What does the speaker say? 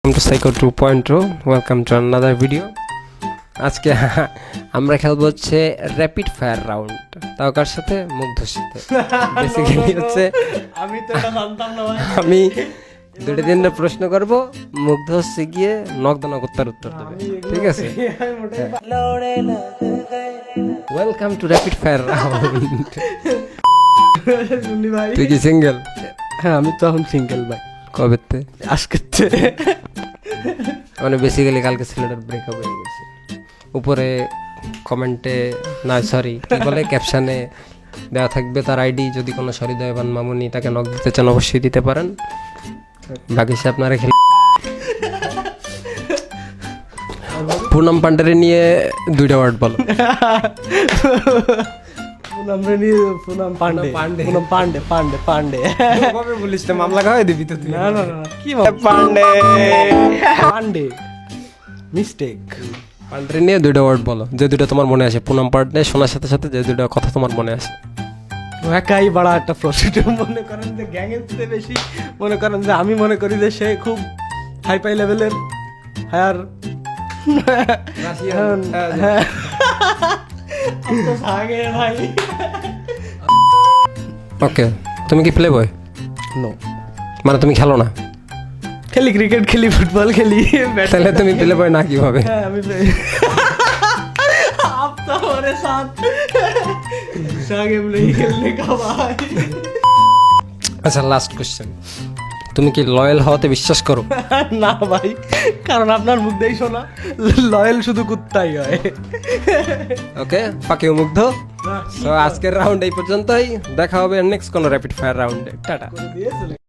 Welcome to Psycho 2.0. Welcome to another video. আজকে আমরা খেলবো হচ্ছে র্যাপিড ফায়ার রাউন্ড। তাও কার সাথে? মুগ্ধর সাথে। বেসিক্যালি হচ্ছে আমি তো এটা জানতাম না ভাই। আমি দুটো তিনটা প্রশ্ন করব, মুগ্ধ হচ্ছে গিয়ে নকদানা কুত্তার উত্তর দেবে, ঠিক আছে? Welcome to rapid fire round. শুনি ভাই। তুই কি সিঙ্গেল? হ্যাঁ আমি তো এখন সিঙ্গেল ভাই। কবেতে? আজকে মানে বেসিক্যালি কালকে ছেলেটার ব্রেকআপ হয়ে গেছে। উপরে কমেন্টে না সরি কি বলে ক্যাপশনে দেওয়া থাকবে তার আইডি, যদি কোনো সরিদয়বান মামুনি তাকে নক দিতে চান অবশ্যই দিতে পারেন। বাকি সে আপনারা খেলে পুনম পান্ডারে নিয়ে দুইটা ওয়ার্ড বলো। পুনম পান্ডে পান্ডে। পুনম পান্ডে পান্ডে পান্ডে কবে বলিস না, মামলা খাওয়াই দিবি তো তুই। না না না কি পান্ডে পান্ডে মিস্টেক। পান্ডারে নিয়ে দুইটা ওয়ার্ড বলো, যে দুটো তোমার মনে আসে। পুনম পান্ডে শোনার সাথে সাথে যে দুটো কথা তোমার মনে আসে। একাই বড় একটা প্রশ্ন। মনে করেন যে গ্যাংয়ের চেয়ে বেশি মনে করেন যে আমি মনে করি যে সে খুব হাই পাই লেভেলের হায়ার ভাই। ওকে, তুমি কি প্লে বয়? নো, মানে তুমি খেলো না? খেলি ক্রিকেট, খেলি ফুটবল, খেলি তাহলে তুমি প্লে বয় না কিভাবে? হ্যাঁ আমি आप तो हमारे साथ गेम नहीं खेलने का भाई। আচ্ছা, লাস্ট কোশ্চেন, তুমি কি লয়াল হওয়াতে বিশ্বাস করো? না ভাই, কারণ আপনার মুখ দেই শোনা লয়াল শুধু কুত্তাই হয়। ওকে, পাকিও মুগ্ধ। তো আজকের রাউন্ড এই পর্যন্তই, দেখা হবে নেক্সট কোনো র্যাপিড ফায়ার রাউন্ডে। টাটা।